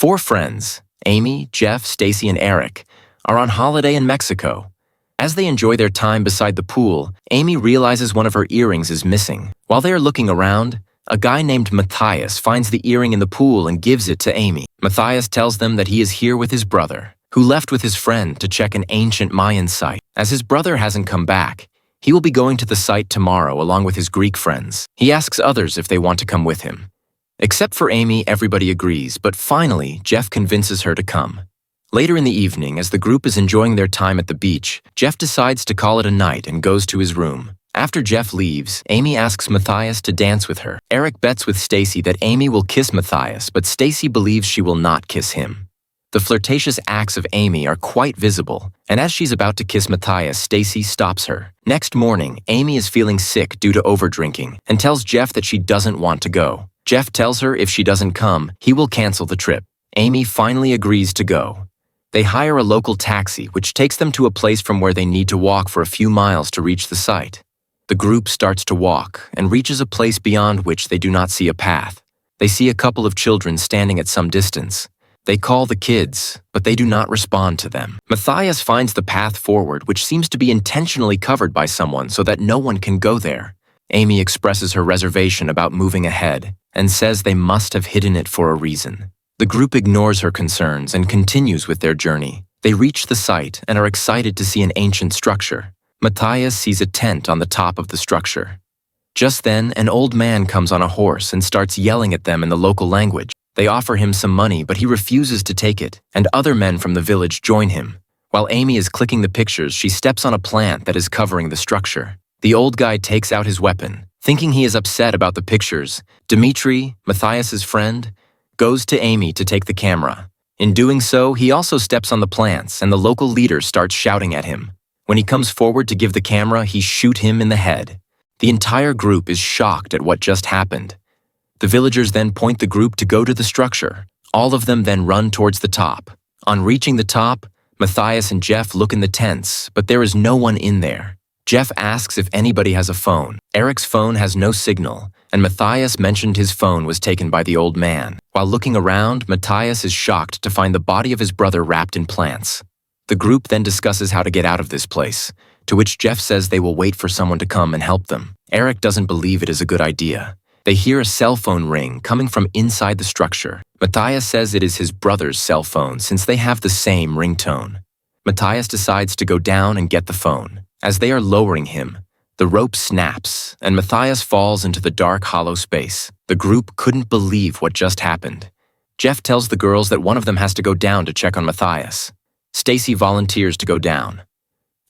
Four friends, Amy, Jeff, Stacy, and Eric, are on holiday in Mexico. As they enjoy their time beside the pool, Amy realizes one of her earrings is missing. While they are looking around, a guy named Matthias finds the earring in the pool and gives it to Amy. Matthias tells them that he is here with his brother, who left with his friend to check an ancient Mayan site. As his brother hasn't come back, he will be going to the site tomorrow along with his Greek friends. He asks others if they want to come with him. Except for Amy, everybody agrees, but finally, Jeff convinces her to come. Later in the evening, as the group is enjoying their time at the beach, Jeff decides to call it a night and goes to his room. After Jeff leaves, Amy asks Matthias to dance with her. Eric bets with Stacy that Amy will kiss Matthias, but Stacy believes she will not kiss him. The flirtatious acts of Amy are quite visible, and as she's about to kiss Matthias, Stacy stops her. Next morning, Amy is feeling sick due to overdrinking and tells Jeff that she doesn't want to go. Jeff tells her if she doesn't come, he will cancel the trip. Amy finally agrees to go. They hire a local taxi, which takes them to a place from where they need to walk for a few miles to reach the site. The group starts to walk and reaches a place beyond which they do not see a path. They see a couple of children standing at some distance. They call the kids, but they do not respond to them. Matthias finds the path forward, which seems to be intentionally covered by someone so that no one can go there. Amy expresses her reservation about moving ahead and says they must have hidden it for a reason. The group ignores her concerns and continues with their journey. They reach the site and are excited to see an ancient structure. Matthias sees a tent on the top of the structure. Just then, an old man comes on a horse and starts yelling at them in the local language. They offer him some money, but he refuses to take it, and other men from the village join him. While Amy is clicking the pictures, she steps on a plant that is covering the structure. The old guy takes out his weapon. Thinking he is upset about the pictures, Dimitri, Matthias's friend, goes to Amy to take the camera. In doing so, he also steps on the plants, and the local leader starts shouting at him. When he comes forward to give the camera, he shoots him in the head. The entire group is shocked at what just happened. The villagers then point the group to go to the structure. All of them then run towards the top. On reaching the top, Matthias and Jeff look in the tents, but there is no one in there. Jeff asks if anybody has a phone. Eric's phone has no signal, and Matthias mentioned his phone was taken by the old man. While looking around, Matthias is shocked to find the body of his brother wrapped in plants. The group then discusses how to get out of this place, to which Jeff says they will wait for someone to come and help them. Eric doesn't believe it is a good idea. They hear a cell phone ring coming from inside the structure. Matthias says it is his brother's cell phone since they have the same ringtone. Matthias decides to go down and get the phone. As they are lowering him, the rope snaps and Matthias falls into the dark, hollow space. The group couldn't believe what just happened. Jeff tells the girls that one of them has to go down to check on Matthias. Stacy volunteers to go down.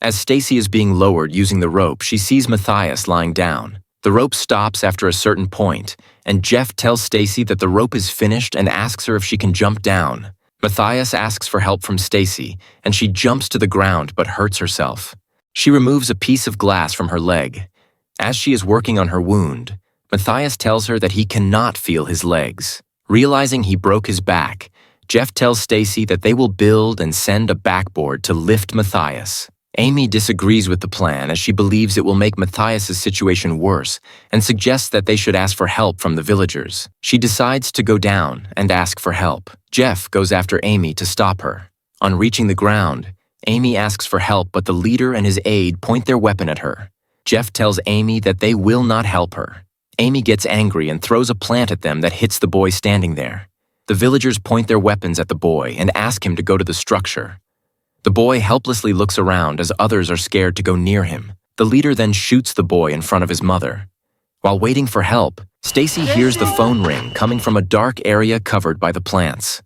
As Stacy is being lowered using the rope, she sees Matthias lying down. The rope stops after a certain point, and Jeff tells Stacy that the rope is finished and asks her if she can jump down. Matthias asks for help from Stacy, and she jumps to the ground but hurts herself. She removes a piece of glass from her leg. As she is working on her wound, Matthias tells her that he cannot feel his legs. Realizing he broke his back, Jeff tells Stacy that they will build and send a backboard to lift Matthias. Amy disagrees with the plan as she believes it will make Matthias's situation worse and suggests that they should ask for help from the villagers. She decides to go down and ask for help. Jeff goes after Amy to stop her. On reaching the ground, Amy asks for help, but the leader and his aide point their weapon at her. Jeff tells Amy that they will not help her. Amy gets angry and throws a plant at them that hits the boy standing there. The villagers point their weapons at the boy and ask him to go to the structure. The boy helplessly looks around as others are scared to go near him. The leader then shoots the boy in front of his mother. While waiting for help, Stacy hears the phone ring coming from a dark area covered by the plants.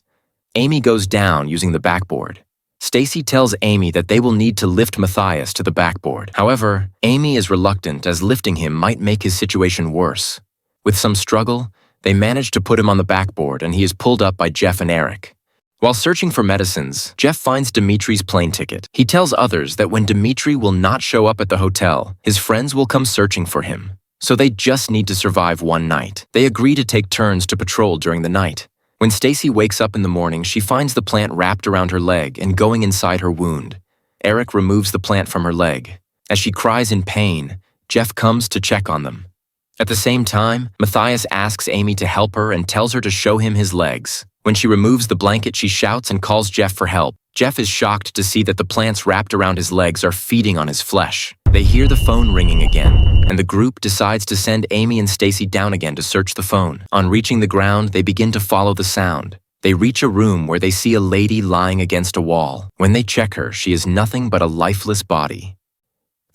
Amy goes down using the backboard. Stacy tells Amy that they will need to lift Matthias to the backboard. However, Amy is reluctant as lifting him might make his situation worse. With some struggle, they manage to put him on the backboard and he is pulled up by Jeff and Eric. While searching for medicines, Jeff finds Dimitri's plane ticket. He tells others that when Dimitri will not show up at the hotel, his friends will come searching for him. So they just need to survive one night. They agree to take turns to patrol during the night. When Stacy wakes up in the morning, she finds the plant wrapped around her leg and going inside her wound. Eric removes the plant from her leg. As she cries in pain, Jeff comes to check on them. At the same time, Matthias asks Amy to help her and tells her to show him his legs. When she removes the blanket, she shouts and calls Jeff for help. Jeff is shocked to see that the plants wrapped around his legs are feeding on his flesh. They hear the phone ringing again, and the group decides to send Amy and Stacy down again to search the phone. On reaching the ground, they begin to follow the sound. They reach a room where they see a lady lying against a wall. When they check her, she is nothing but a lifeless body.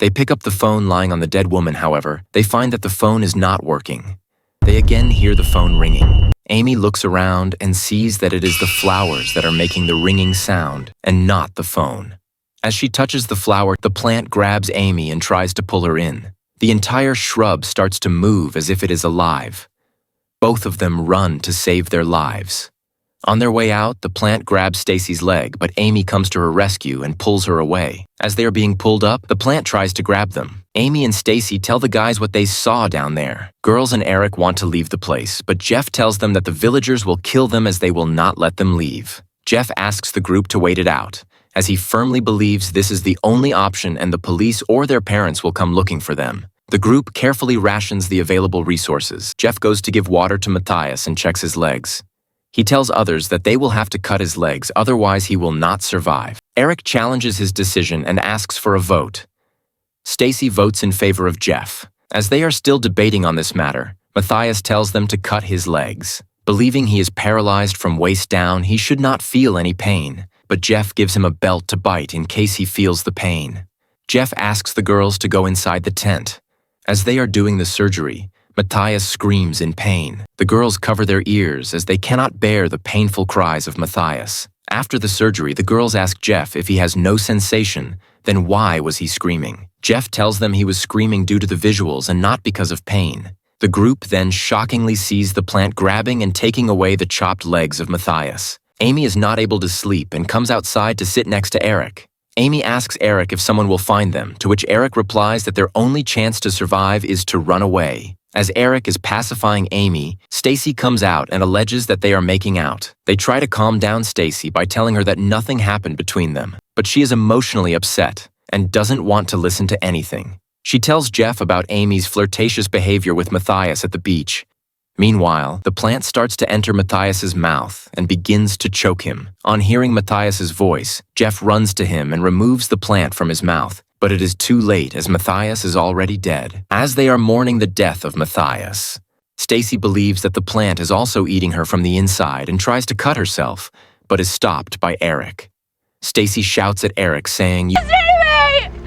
They pick up the phone lying on the dead woman, however. They find that the phone is not working. They again hear the phone ringing. Amy looks around and sees that it is the flowers that are making the ringing sound and not the phone. As she touches the flower, the plant grabs Amy and tries to pull her in. The entire shrub starts to move as if it is alive. Both of them run to save their lives. On their way out, the plant grabs Stacy's leg, but Amy comes to her rescue and pulls her away. As they are being pulled up, the plant tries to grab them. Amy and Stacy tell the guys what they saw down there. Girls and Eric want to leave the place, but Jeff tells them that the villagers will kill them as they will not let them leave. Jeff asks the group to wait it out, as he firmly believes this is the only option and the police or their parents will come looking for them. The group carefully rations the available resources. Jeff goes to give water to Matthias and checks his legs. He tells others that they will have to cut his legs, otherwise he will not survive. Eric challenges his decision and asks for a vote. Stacy votes in favor of Jeff. As they are still debating on this matter, Matthias tells them to cut his legs. Believing he is paralyzed from waist down, he should not feel any pain, but Jeff gives him a belt to bite in case he feels the pain. Jeff asks the girls to go inside the tent. As they are doing the surgery, Matthias screams in pain. The girls cover their ears as they cannot bear the painful cries of Matthias. After the surgery, the girls ask Jeff if he has no sensation, then why was he screaming? Jeff tells them he was screaming due to the visuals and not because of pain. The group then shockingly sees the plant grabbing and taking away the chopped legs of Matthias. Amy is not able to sleep and comes outside to sit next to Eric. Amy asks Eric if someone will find them, to which Eric replies that their only chance to survive is to run away. As Eric is pacifying Amy, Stacy comes out and alleges that they are making out. They try to calm down Stacy by telling her that nothing happened between them, but she is emotionally upset and doesn't want to listen to anything. She tells Jeff about Amy's flirtatious behavior with Matthias at the beach. Meanwhile, the plant starts to enter Matthias's mouth and begins to choke him. On hearing Matthias's voice, Jeff runs to him and removes the plant from his mouth. But it is too late as Matthias is already dead. As they are mourning the death of Matthias, Stacy believes that the plant is also eating her from the inside and tries to cut herself, but is stopped by Eric. Stacy shouts at Eric saying,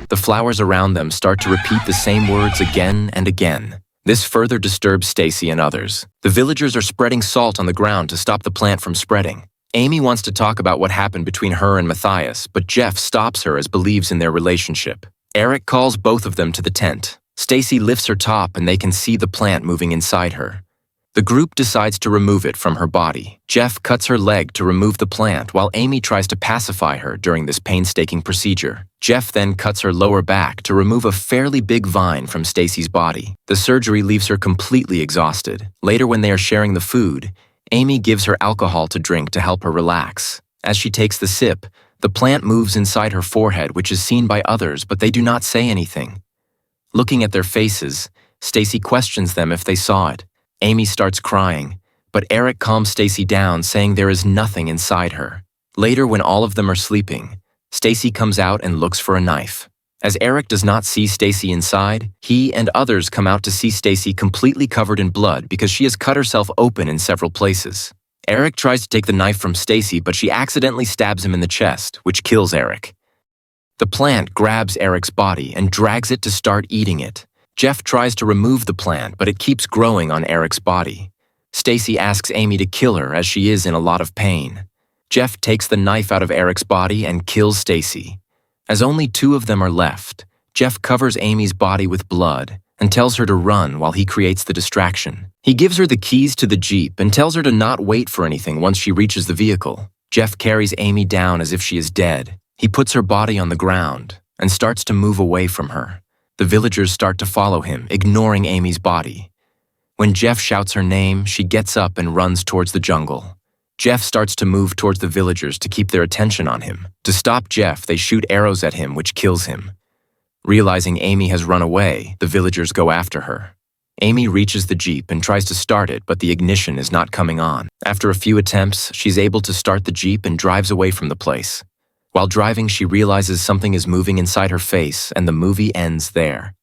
The flowers around them start to repeat the same words again and again. This further disturbs Stacy and others. The villagers are spreading salt on the ground to stop the plant from spreading. Amy wants to talk about what happened between her and Matthias, but Jeff stops her as believes in their relationship. Eric calls both of them to the tent. Stacy lifts her top and they can see the plant moving inside her. The group decides to remove it from her body. Jeff cuts her leg to remove the plant while Amy tries to pacify her during this painstaking procedure. Jeff then cuts her lower back to remove a fairly big vine from Stacy's body. The surgery leaves her completely exhausted. Later, when they are sharing the food, Amy gives her alcohol to drink to help her relax. As she takes the sip, the plant moves inside her forehead, which is seen by others, but they do not say anything. Looking at their faces, Stacy questions them if they saw it. Amy starts crying, but Eric calms Stacy down, saying there is nothing inside her. Later, when all of them are sleeping, Stacy comes out and looks for a knife. As Eric does not see Stacy inside, he and others come out to see Stacy completely covered in blood because she has cut herself open in several places. Eric tries to take the knife from Stacy, but she accidentally stabs him in the chest, which kills Eric. The plant grabs Eric's body and drags it to start eating it. Jeff tries to remove the plant, but it keeps growing on Eric's body. Stacy asks Amy to kill her as she is in a lot of pain. Jeff takes the knife out of Eric's body and kills Stacy. As only two of them are left, Jeff covers Amy's body with blood and tells her to run while he creates the distraction. He gives her the keys to the Jeep and tells her to not wait for anything once she reaches the vehicle. Jeff carries Amy down as if she is dead. He puts her body on the ground and starts to move away from her. The villagers start to follow him, ignoring Amy's body. When Jeff shouts her name, she gets up and runs towards the jungle. Jeff starts to move towards the villagers to keep their attention on him. To stop Jeff, they shoot arrows at him, which kills him. Realizing Amy has run away, the villagers go after her. Amy reaches the Jeep and tries to start it, but the ignition is not coming on. After a few attempts, she's able to start the Jeep and drives away from the place. While driving, she realizes something is moving inside her face, and the movie ends there.